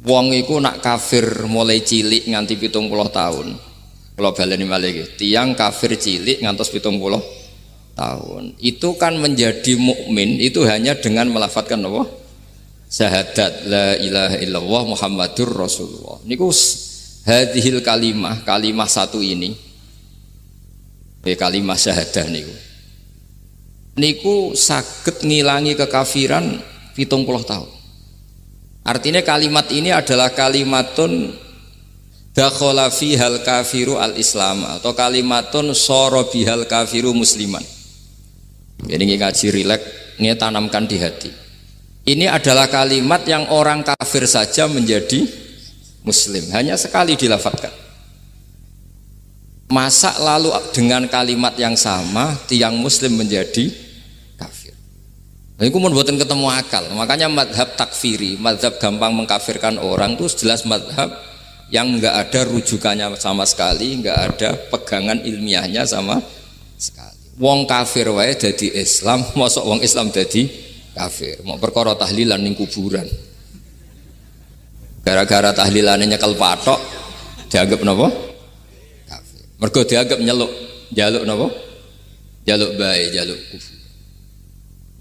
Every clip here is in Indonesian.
Wong iku nak kafir mulai cilik nganti 70 tahun. Kalau baleni malih iki, tiyang kafir cilik ngantos 70 tahun. Itu kan menjadi mukmin itu hanya dengan melafadzkan apa? Syahadat la ilaha illallah Muhammadur Rasulullah. Niku hadhil kalimah satu ini. Kalimah syahadah niku saged ngilangi kekafiran 70 tahun. Artinya kalimat ini adalah kalimatun dakhala fihal kafiru al-islam atau kalimatun sara bihal kafiru musliman. Jadi ngaji rileks, ini tanamkan di hati. Ini adalah kalimat yang orang kafir saja menjadi muslim, hanya sekali dilafadzkan. Masa lalu dengan kalimat yang sama tiang muslim menjadi kafir. Nah, itu membuatkan ketemu akal. Makanya madhab takfiri, madhab gampang mengkafirkan orang itu jelas madhab yang enggak ada rujukannya sama sekali, enggak ada pegangan ilmiahnya sama sekali. Wong kafir wae dadi Islam, mosok wong Islam dadi kafir. Mau perkara tahlilan ning kuburan. Gara-gara tahlilane nyekel patok dianggap napa? Kafir. Mergo dianggap njaluk napa? Jaluk bae, jaluk kubur.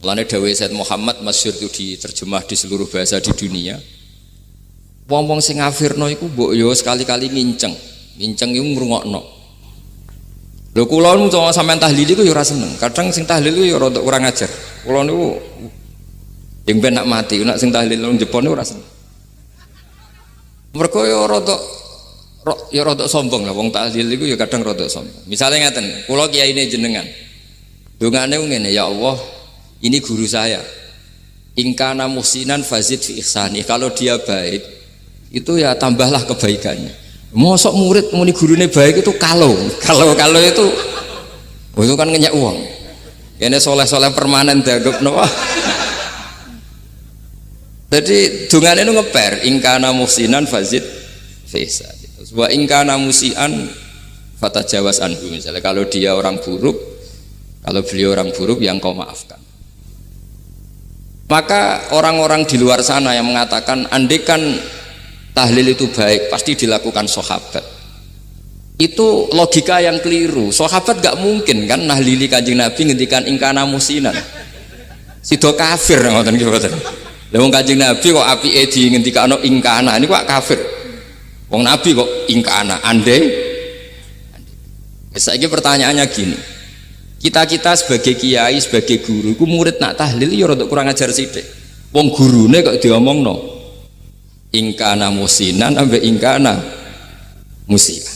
Mulane dawuh Said Muhammad masyhur itu diterjemah di seluruh bahasa di dunia. Wong-wong sing ngafirno iku mbok yo sekali-kali nginceng iku ngrungokno. Lho kula nu sampean tahlil iku yo ora seneng. Kadang sing tahlil iku yo rada kurang ajar. Kula niku yang ben nak mati, nak sing tahlil nang Jepone ora seneng. Mergo yo rada sombong lah wong tahlil iku yo kadang rada sombong. Misale ngaten, kula kiyaine jenengan. Dongane ngene, ya Allah, ini guru saya. Ingkana muhsinan fazid fi ihsani. Kalau dia baik itu ya tambahlah kebaikannya. Mosok murid muni gurune baik itu kalau itu kan ngenyak uang. Kene soleh-soleh permanen dianggap napa. Jadi dungane itu ngeper ingkana muhsinan fazid fi ihsani. Wa ingkana musian fatajawaz anhu. Misalnya kalau dia orang buruk, kalau beliau orang buruk yang kau maafkan. Maka orang-orang di luar sana yang mengatakan andekan tahlil itu baik pasti dilakukan sahabat, itu logika yang keliru. Sahabat gak mungkin kan nahlili Kanjeng Nabi ngendikan ingkana musinan sido kafir ngoten nggih mboten. Lah wong Kanjeng Nabi kok apike di ngendikano ingkana ini kok kafir. Wong Nabi kok ingkana andai. Saiki pertanyaannya gini, kita sebagai kiai, sebagai guru, ku murid nak tahlil ya rada kurang ajar sithik. Wong gurune kok diomongno ingkana musinan ambek ingkana musia.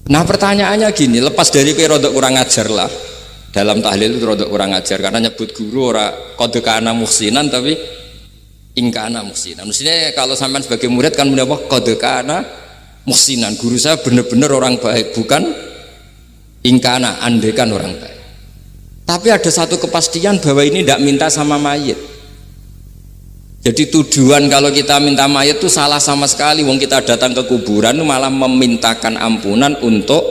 Nah pertanyaannya gini, lepas dari kowe rada kurang ajar lah. Dalam tahlil itu rada kurang ajar karena nyebut guru ora qad kana musinan tapi ingkana musinan. Mestinya kalau sampean sebagai murid kan menapa qad kana musinan. Guru saya benar-benar orang baik, bukan ingkana andekan orang baik. Tapi ada satu kepastian bahwa ini tidak minta sama mayit. Jadi tujuan kalau kita minta mayit itu salah sama sekali. Wong kita datang ke kuburan malah memintakan ampunan untuk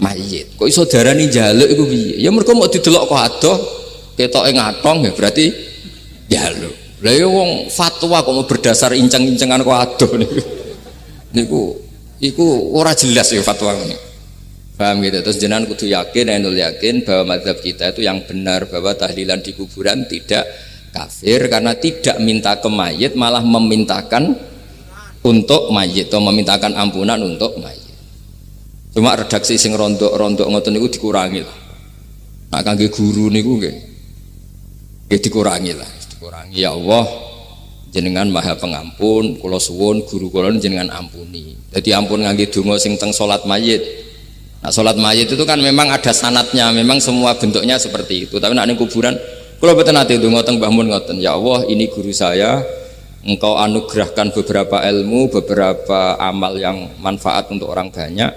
mayit. Kok iso darani njaluk iku piye? Ya mergo mau didelok kok adoh ketoke ngatong ya berarti njaluk. Lah ya wong fatwa kok mau berdasar inceng-incengan kok adoh niku ora jelas ya fatwa ini. Paham gitu. Terus jenengan kudu yakin, ainul yakin bahwa mazhab kita itu yang benar, bahwa tahlilan di kuburan tidak kafir karena tidak minta ke mayit, malah memintakan untuk mayit atau memintakan ampunan untuk mayit. Cuma redaksi sing rondok-rondok ngoten niku dikurangi lah. Nah kangge guru niku nggih dikurangi lah, dikurangi. Ya Allah, jenengan Maha Pengampun, kula suwun guru kula jenengan ampuni. Jadi ampun ngangge donga sing teng salat mayit. Nah salat mayit itu kan memang ada sanatnya, memang semua bentuknya seperti itu. Tapi nek ning kuburan kula mboten nate donga teng Mbah Mun ngoten. Ya Allah, ini guru saya, Engkau anugerahkan beberapa ilmu, beberapa amal yang manfaat untuk orang banyak.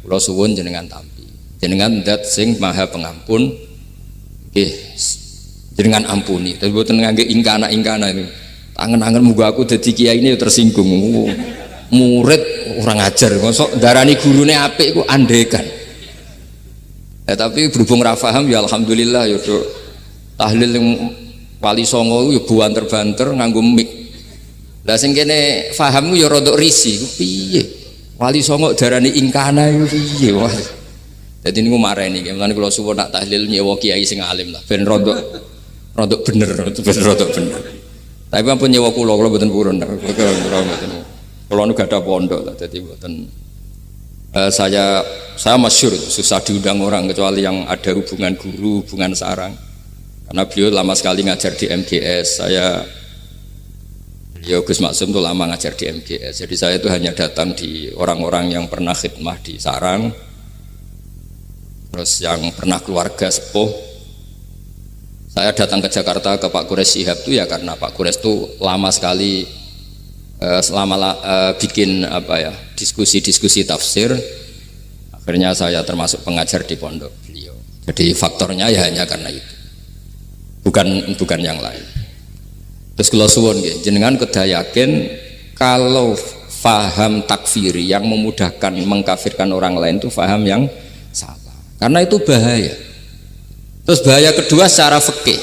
Kula suwun jenengan tampi. Jenengan zat sing Maha Pengampun. Nggih, jenengan ampuni. Tapi mboten ngangge ingkana-ingkana ini. Angen-angen muga aku dadi kiai ini tersinggung. Murid orang ajar, mosok darani gurune apik iku andekan. Tapi berhubung ra paham ya alhamdulillah ya tahlil yang Wali Songo ya banter-banter nganggo mic. Lah sing kene paham ya rodok risi, piye? Wali Songo darani ingkana iku piye wae. Dadi niku mareni, mulane kula suwun nak tahlil nyewa kiai sing alim lah ben rodok bener, ben rodok bener. Tapi ampun nyewa kula mboten purun. Kula nu gak ada pondok dadi mboten saya masyhur susah diundang orang kecuali yang ada hubungan guru, hubungan sarang. Karena beliau lama sekali ngajar di MGS. Beliau Gus Maksum itu lama ngajar di MGS. Jadi saya itu hanya datang di orang-orang yang pernah khidmah di sarang, terus yang pernah keluarga sepuh. Saya datang ke Jakarta ke Pak Quraisy Shihab itu ya karena Pak Quraisy itu lama sekali bikin diskusi tafsir. Akhirnya saya termasuk pengajar di pondok beliau. Jadi faktornya ya hanya karena itu, bukan yang lain. Terus kalau suwon jenengan kedah yakin kalau faham takfiri yang memudahkan mengkafirkan orang lain itu faham yang salah, karena itu bahaya. Terus bahaya kedua secara fikih.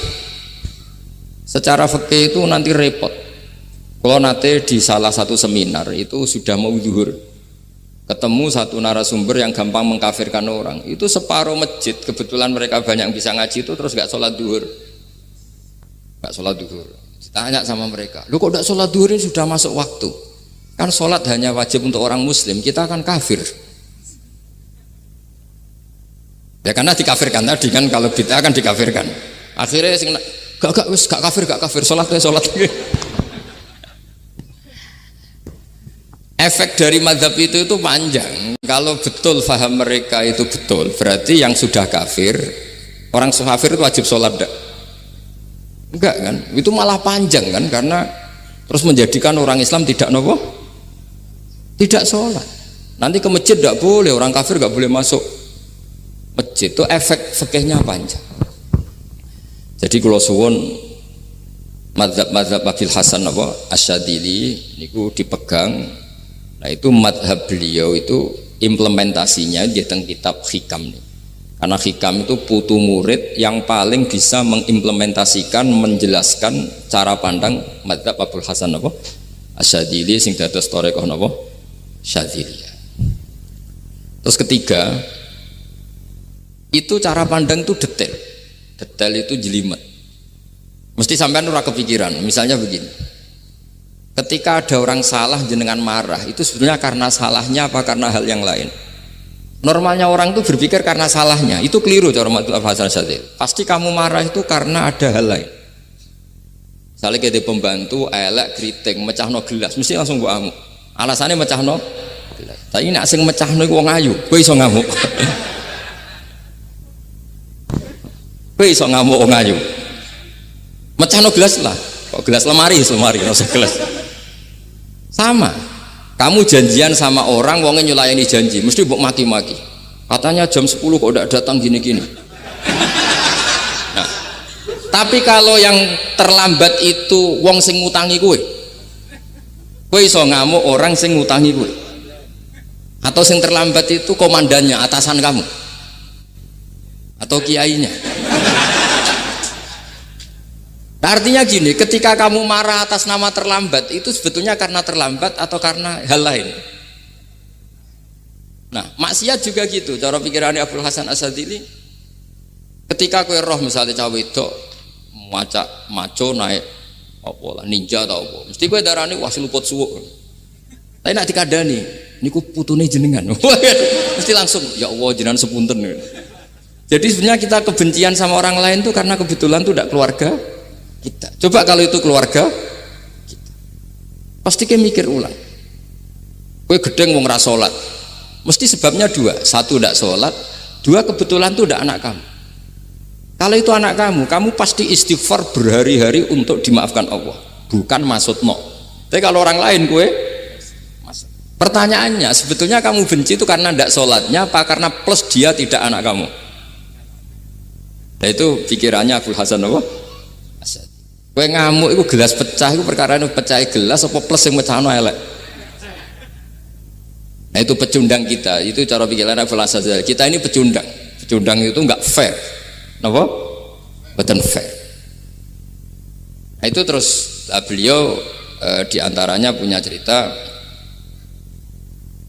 Secara fikih itu nanti repot. Kalau nanti di salah satu seminar itu sudah mau zuhur, ketemu satu narasumber yang gampang mengkafirkan orang, itu separuh masjid kebetulan mereka banyak yang bisa ngaji itu terus nggak sholat zuhur, Tanya sama mereka, lu kok tidak sholat zuhur ini sudah masuk waktu? Kan sholat hanya wajib untuk orang muslim, kita akan kafir. Ya karena dikafirkan tadi kan, kalau kita akan dikafirkan. Akhirnya gak kafir, sholat. Efek dari mazhab itu panjang. Kalau betul faham mereka itu betul, berarti yang sudah kafir, orang kafir itu wajib sholat enggak? Enggak kan? Itu malah panjang kan, karena terus menjadikan orang Islam tidak sholat. Nanti ke masjid tidak boleh, orang kafir nggak boleh masuk masjid. Itu efek fikihnya panjang. Jadi kalau suwon mazhab Abil Hasan Asyadzili niku dipegang. Nah itu mazhab beliau itu implementasinya di teng kitab Hikam nih. Karena Hikam itu putu murid yang paling bisa mengimplementasikan, menjelaskan cara pandang mazhab Abul Hasan Asyadzili sing dados thariqah Syadziliyah. Terus ketiga, itu cara pandang itu detail itu jelimet. Mesti sampean ora kepikiran. Misalnya begini, ketika ada orang salah jenengan marah, itu sebenarnya karena salahnya apa karena hal yang lain? Normalnya orang itu berpikir karena salahnya, itu keliru cara Abul Hasan Asyadzili. Pasti kamu marah itu karena ada hal lain. Misalnya kayak pembantu elek kriting mecahno gelas, mesti langsung gua amuk. Alasannya mecahno gelas. Tapi nek sing mecahno iku wong ayu, kowe iso ngamuk. Kowe iso ngamuk wong ayu. Mecahno gelas lah. Kok gelas lemari, rasa gelas. Sama. Kamu janjian sama orang, wongnya nyulayani janji, mesti mbok maki-maki. Katanya jam 10 kok udah datang gini-gini. Nah, tapi kalau yang terlambat itu wong sing ngutangi kowe iso ngamuk orang sing ngutangi kowe. Atau sing terlambat itu komandannya, atasan kamu. Atau kiainya. Nah, artinya gini, ketika kamu marah atas nama terlambat, itu sebetulnya karena terlambat atau karena hal lain. Nah, maksiat juga gitu. Cara pikirannya Abul Hasan Asyadzili, ketika kowe roh misalnya cawe itu maco naik apa lah ninja atau apa, mesti kowe darani wah seluput suwuk. Tapi nak dikandani, niku putune jenengan. Mesti langsung ya Allah jenengan sepunten. Jadi sebenarnya kita kebencian sama orang lain itu karena kebetulan itu tidak keluarga kita. Coba kalau itu keluarga kita, pasti kita mikir ulang. Kowe gedeng wong ra salat, mesti sebabnya dua. Satu tidak sholat, dua kebetulan itu tidak anak kamu. Kalau itu anak kamu pasti istighfar berhari-hari untuk dimaafkan Allah, bukan maksud no. Tapi kalau orang lain kowe, pertanyaannya sebetulnya kamu benci itu karena tidak sholatnya apa karena plus dia tidak anak kamu? Nah itu pikirannya Abul Hasan Asyadzili. Kowe ngamuk itu gelas pecah, itu perkara itu pecah gelas apa plus yang pecah elek. Nah itu pecundang kita, itu cara pikiran Abul Hasan Asyadzili. Kita ini pecundang itu enggak fair, kenapa? Betul fair. Nah itu terus beliau Di antaranya punya cerita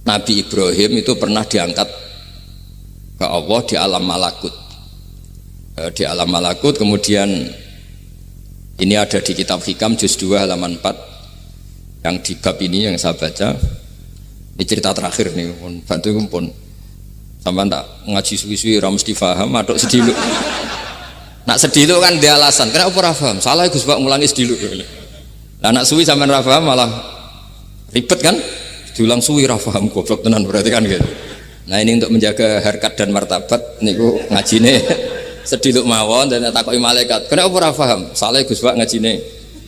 Nabi Ibrahim itu pernah diangkat ke Allah di alam malakut. Di alam malakut, kemudian ini ada di kitab Hikam juz 2 halaman 4 yang di bab ini yang saya baca. Ini cerita terakhir nih, bantu pun sampai tak ngaji suwi-suwi ra mesti paham aduk sediluk. Nak sediluk kan dia alasan, kenapa ora paham? Salah Gus Pak ngulangi sediluk. Lah nak suwi sampean ra paham malah ribet kan? Diulang suwi ra paham goblok tenan berarti kan gitu. Nah ini untuk menjaga harkat dan martabat niku ngajine sediluk mawon dan takoki malaikat. Kenapa ora paham? Salah Gus Pak ngajine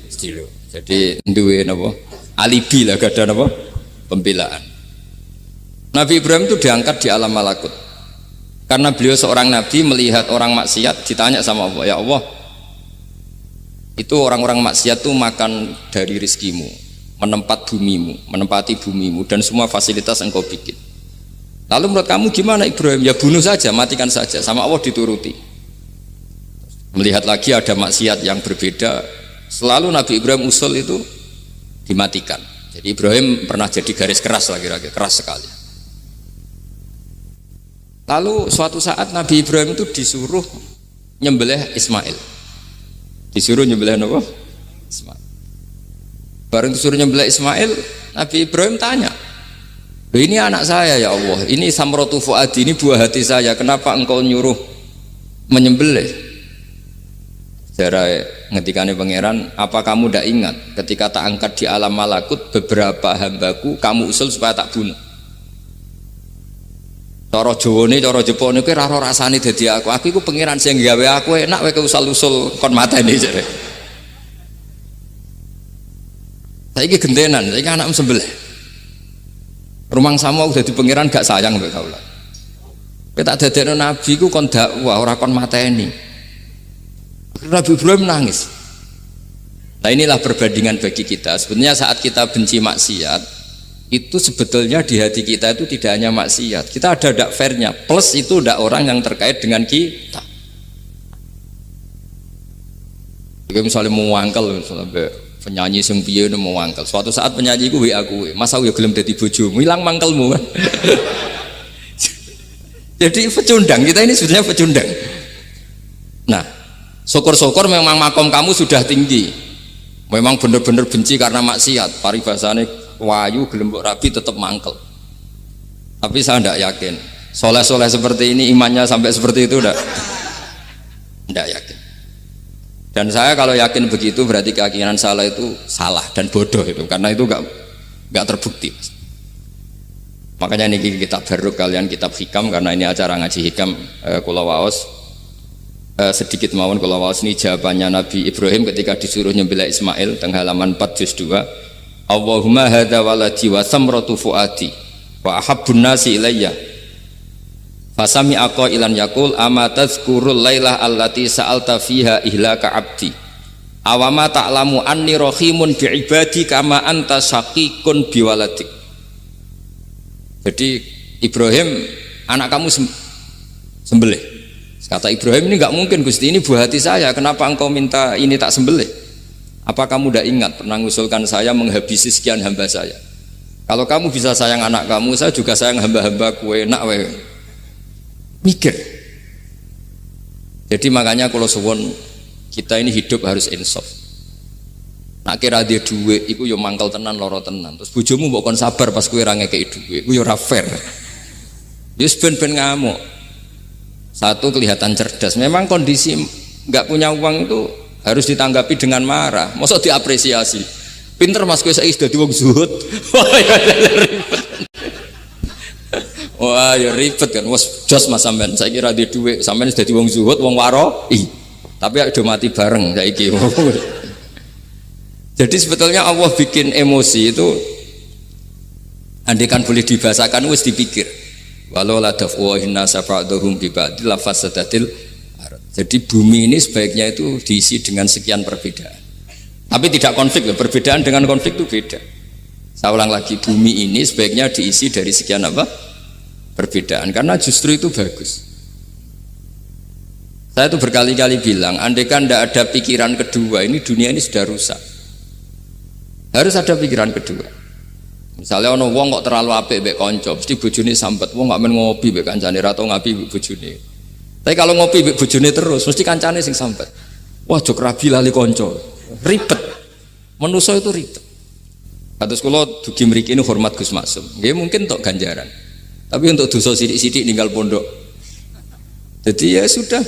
sediluk. Jadi duwe napa? Alibi lah gada napa? Pembelaan. Nabi Ibrahim itu diangkat di alam malakut. Karena beliau seorang nabi melihat orang maksiat, ditanya sama Allah, ya Allah, itu orang-orang maksiat itu makan dari rizkimu, menempati bumimu dan semua fasilitas engkau bikin. Lalu menurut kamu gimana Ibrahim? Ya bunuh saja, matikan saja. Sama Allah dituruti. Melihat lagi ada maksiat yang berbeda, selalu Nabi Ibrahim usul itu dimatikan. Jadi Ibrahim pernah jadi garis keras lagi, keras sekali. Lalu suatu saat Nabi Ibrahim itu disuruh nyembelih Ismail. Disuruh nyembelih apa? Ismail. Bareng disuruh nyembelih Ismail, Nabi Ibrahim tanya, ini anak saya ya Allah, ini samratu fuadi, ini buah hati saya, kenapa engkau nyuruh menyembelih? Sejarah ngetikane pangeran, apa kamu tidak ingat ketika tak angkat di alam malakut beberapa hambaku kamu usul supaya tak bunuh? Cara Jawane, cara Jepone kuwi ora rasane dadi aku. Aku iku pangeran sing gawe aku enak wae usul-usul kon mateni jare. Saiki gentenan, saiki anakmu sembelih. Rumangsamu dadi pangeran gak sayang mbek kaula. Kowe tak dadekno nabi ku kon dakwah ora kon mateni. Nabi Ibrahim nangis. Nah inilah perbandingan bagi kita. Sebenarnya saat kita benci maksiat, itu sebetulnya di hati kita itu tidak hanya maksiat, kita ada dak fairnya, plus itu dak orang yang terkait dengan kita. Jika misalnya mau wangkel, misalnya penyanyi sing piye mau wangkel, suatu saat penyanyi ku WA aku, masa ya gelem dadi bojomu, hilang mangkelmu kan. Jadi pecundang, kita ini sebetulnya pecundang. Nah, syukur-syukur memang makom kamu sudah tinggi, memang benar-benar benci karena maksiat, paribasane wayu gelembok rabi tetap mangkel. Tapi saya tidak yakin soleh-soleh seperti ini imannya sampai seperti itu, tidak yakin. Dan saya kalau yakin begitu berarti keyakinan salah itu salah dan bodoh itu, karena itu nggak terbukti. Makanya ini kitab baru kalian, kitab Hikam, karena ini acara ngaji Hikam kula waos sedikit mawon kula waos ini jawabannya Nabi Ibrahim ketika disuruh nyembelih Ismail teng halaman 4 juz 2. Allahumma hadza waladi wa samratu fuadi wa ahabbun nasi ilayya fasami aqa ilan yaqul ama tazkurul lailah allati sa'alta fiha ihlaka abdi awama ta'lamu anni rahimun bi ibadi kama anta syaqiqun bi waladik. Jadi Ibrahim, anak kamu sembelih. Kata Ibrahim, ini enggak mungkin Gusti, ini buah hati saya, kenapa engkau minta ini tak sembelih? Apa kamu tidak ingat pernah mengusulkan saya menghabisi sekian hamba saya? Kalau kamu bisa sayang anak kamu, saya juga sayang hamba-hamba kue nak we. Mikir. Jadi makanya kalau suwon kita ini hidup harus insaf. Nak kira dia duit, iku yo mangkal tenan loro tenan. Terus bojomu mbok kon sabar pas kue ra ngekeki duit, iku yo ora fair. Wis ben-ben ngamuk. Satu kelihatan cerdas. Memang kondisi nggak punya uang itu harus ditanggapi dengan marah, masa diapresiasi. Pinter mas kowe saiki dadi wong zuhud. Wah ya ribet kan, wes jos mas sampean saiki ra duwe dhuwit, sampean dadi wong zuhud, wong waro. Tapi udah mati bareng saiki. Jadi sebetulnya Allah bikin emosi itu andaikan boleh dibahasakan wis dipikir. Walau la dafwa inna safa'dhum bi ba'dil fasadatil. Jadi bumi ini sebaiknya itu diisi dengan sekian perbedaan. Tapi tidak konflik loh, perbedaan dengan konflik itu beda. Saya ulang lagi, bumi ini sebaiknya diisi dari sekian apa? Perbedaan, karena justru itu bagus. Saya itu berkali-kali bilang, andaikan tidak ada pikiran kedua, ini dunia ini sudah rusak. Harus ada pikiran kedua. Misalnya ono wong kok terlalu apik mbek kanca, mesti bojone sambat, wong gak men ngopi mbek kancane ra tau ngapi mbek bojone. Tapi kalau ngopi mbek bojone terus, mesti kancane sing sambat. Wah, jok rabi lali kanca. Ribet. Manusa itu ribet. Kados kula dugi mriki ini hormat Gus Maksum. Nggih mungkin tok ganjaran. Tapi untuk dosa sidik-sidik ninggal pondok. Jadi ya sudah.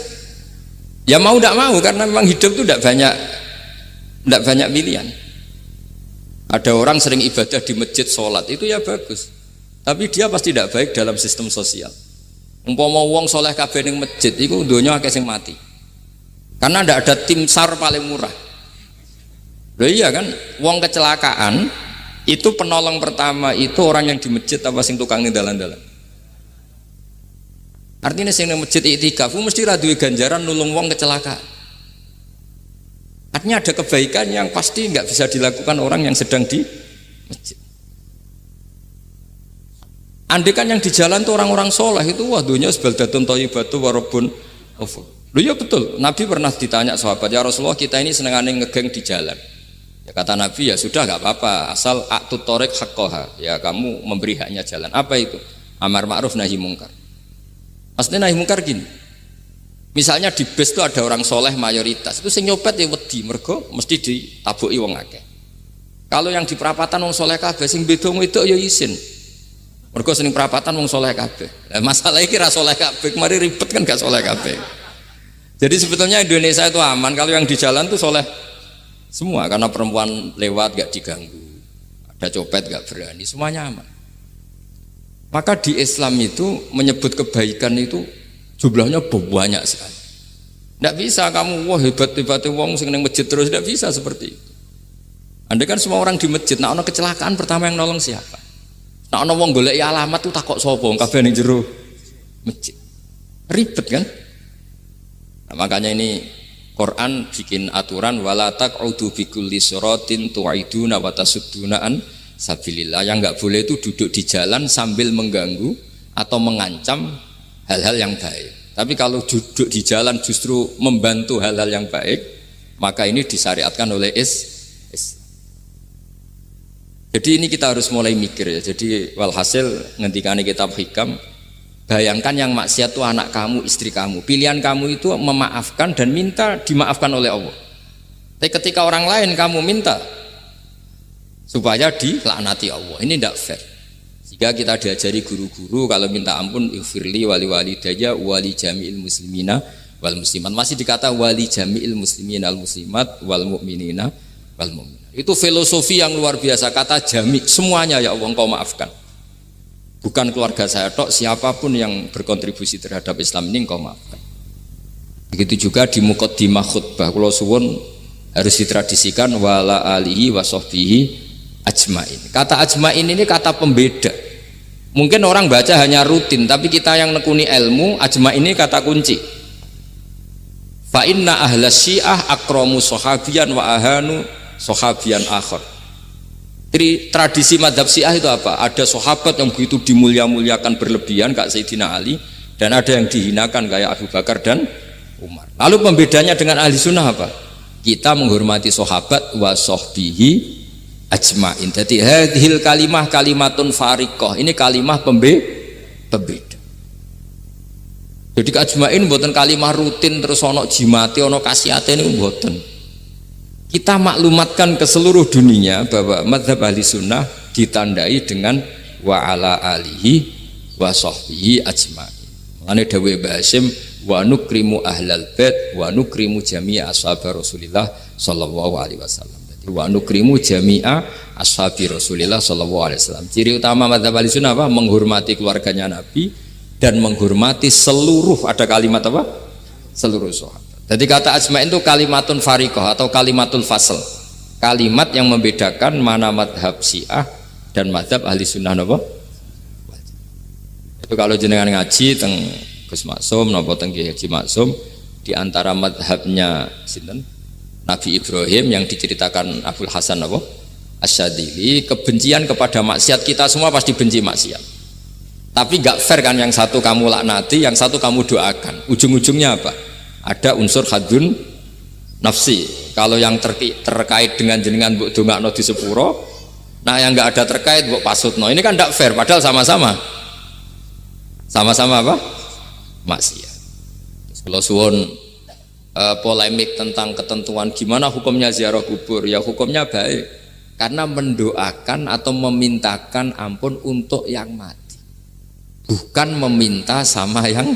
Ya mau tidak mau karena memang hidup itu tidak banyak pilihan. Ada orang sering ibadah di masjid sholat itu ya bagus. Tapi dia pasti tidak baik dalam sistem sosial. Umpama wong soleh kabeh ning masjid itu donya akeh sing mati. Karena tidak ada tim SAR paling murah. Loh iya kan, wong kecelakaan itu penolong pertama itu orang yang di masjid apa sing tukang ning dalan-dalan. Artinya sing ning masjid iktikaf mesti ra duwe ganjaran nulung wong kecelakaan. Artinya ada kebaikan yang pasti nggak bisa dilakukan orang yang sedang di masjid. Andai kan yang di jalan tuh orang-orang soleh itu wah dunia sebaldatun thayyibatu warabun ghafur. Loh ya betul. Nabi pernah ditanya sahabat, ya Rasulullah kita ini senengane ngegeng di jalan. Ya kata Nabi ya sudah nggak apa-apa asal a'tut thariq haqqaha. Ya kamu memberi haknya jalan. Apa itu? Amar ma'ruf nahi mungkar. Maksudnya nahi mungkar gini. Misalnya di bus itu ada orang soleh mayoritas, itu sing nyopet ya wedi mergo mesti ditabuki wong akeh. Kalau yang di perapatan wong soleh kabeh sing beda wedok ya isin. Mergo sing perapatan wong soleh kabeh. Lah masalah iki ra soleh kabeh, mari ribet kan gak soleh kabeh. Jadi sebetulnya Indonesia itu aman kalau yang di jalan tuh soleh semua karena perempuan lewat gak diganggu. Ada copet gak berani, semuanya aman. Maka di Islam itu menyebut kebaikan itu jumlahnya banyak sekali. Tidak bisa kamu wah hebat-hebatnya wong sing nang masjid terus, tidak bisa seperti itu. Andai kan semua orang di masjid, nah ono kecelakaan pertama yang nolong siapa? Nah ono wong golek alamat tuh takok sapa kabeh ning jero masjid. Ribet kan? Nah, makanya ini Quran bikin aturan wala taq'udu bikulli siratin tu'iduna wa tasudduna an sabilillah. Yang enggak boleh itu duduk di jalan sambil mengganggu atau mengancam hal-hal yang baik. Tapi kalau duduk di jalan justru membantu hal-hal yang baik, maka ini disyariatkan oleh Islam. Jadi ini kita harus mulai mikir ya. Jadi walhasil ngendikane kitab hikam, bayangkan yang maksiat itu anak kamu, istri kamu. Pilihan kamu itu memaafkan dan minta dimaafkan oleh Allah. Tapi ketika orang lain kamu minta supaya dilaknati Allah, ini tidak fair. Jika kita diajari guru-guru kalau minta ampun ighfirli wali walidayya wali jami'il muslimina wal muslimat, masih dikata wali jami'il muslimina al muslimat wal mu'minina wal mu'minat. Itu filosofi yang luar biasa, kata jami' semuanya ya Allah engkau maafkan. Bukan keluarga saya tok, siapapun yang berkontribusi terhadap Islam ini engkau maafkan. Begitu juga di muqaddimah khutbah kula suwun harus ditradisikan wala alihi wa sahbihi ajmain. Kata ajmain ini kata pembeda. Mungkin orang baca hanya rutin, tapi kita yang nekuni ilmu, ajmain ini kata kunci. Fa inna ahlas syiah akramu sahabiyan wa ahanu sahabiyan akhar. Tradisi madhab syiah itu apa? Ada sahabat yang begitu dimulia-muliakan berlebihan kayak Sayyidina Ali, dan ada yang dihinakan kayak Abu Bakar dan Umar. Lalu pembedanya dengan ahli sunnah apa? Kita menghormati sahabat wa sahbihi ajmain. Jadi hadhil kalimah kalimatun fariqah. Ini kalimah pembeda. Jadi ajmain buatan kalimah rutin terus ono jimati ono kasiate ini buatan. Kita maklumatkan ke seluruh dunia bahwa mazhab ahli sunnah ditandai dengan wa ala alihi wa sahbihi ajmain. Mane dawuh Mbah Hasyim wa nukrimu ahlal bait wa nukrimu jami'a ashab Rasulillah sallallahu alaihi wasallam. Wa nukrimu jami'a ashabi Rasulillah sallallahu alaihi wasallam. Ciri utama mazhab Ahlussunnah apa? Menghormati keluarganya Nabi dan menghormati seluruh, ada kalimat apa? Seluruh sahabat. Jadi kata ajma'in itu kalimatun fariqah atau kalimatul fasl. Kalimat yang membedakan mana mazhab Syiah dan mazhab Ahlussunnah apa? Itu kalau jenengan ngaji teng Gus Maksum napa teng Kiai Haji Maksum, di antara mazhabnya sinten? Nabi Ibrahim yang diceritakan Abul Hasan apa? Asyadili, kebencian kepada maksiat, kita semua pasti benci maksiat. Tapi gak fair kan, yang satu kamu laknati, yang satu kamu doakan. Ujung-ujungnya apa? Ada unsur hadun nafsi. Kalau yang terkait dengan jenengan mbok dongakno di sepuro, nah yang nggak ada terkait mbok pasutno. Ini kan tidak fair, padahal sama-sama apa? Maksiat. Kalau suwon polemik tentang ketentuan gimana hukumnya ziarah kubur, ya hukumnya baik karena mendoakan atau memintakan ampun untuk yang mati, bukan meminta sama yang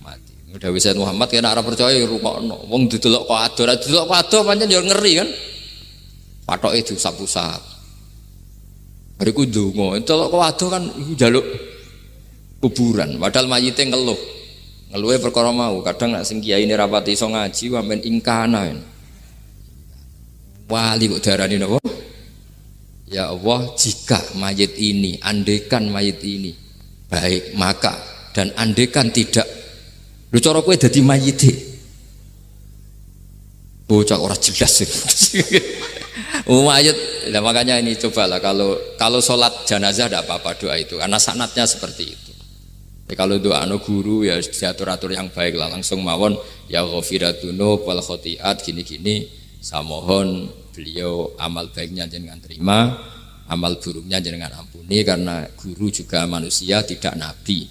mati. Udah Sayyid Muhammad kena arah percaya rungokno wong didelok kok ado pancen yo ngeri kan, patoke diusap-usap bariku ndonga delok kok ado kan njaluk kuburan padahal mayite ngeluhe perkara mau. Kadang nek sing kiai ini rapati iso ngaji sampean ingkana wali kok darani napa? Ya Allah, jika mayit ini, andekan mayit ini baik, maka dan andekan tidak, lu cara kowe dadi mayite bocah ora jelas mayit. Nah, makanya ini cobalah kalau sholat jenazah tidak apa-apa doa itu karena sanatnya seperti itu. Ya, kalau doa guru ya diatur-atur yang baik lah, langsung mawon ya ghafiratunu wal khotiat gini-gini, saya mohon beliau amal baiknya jangan terima, amal buruknya jangan ampuni, karena guru juga manusia tidak nabi.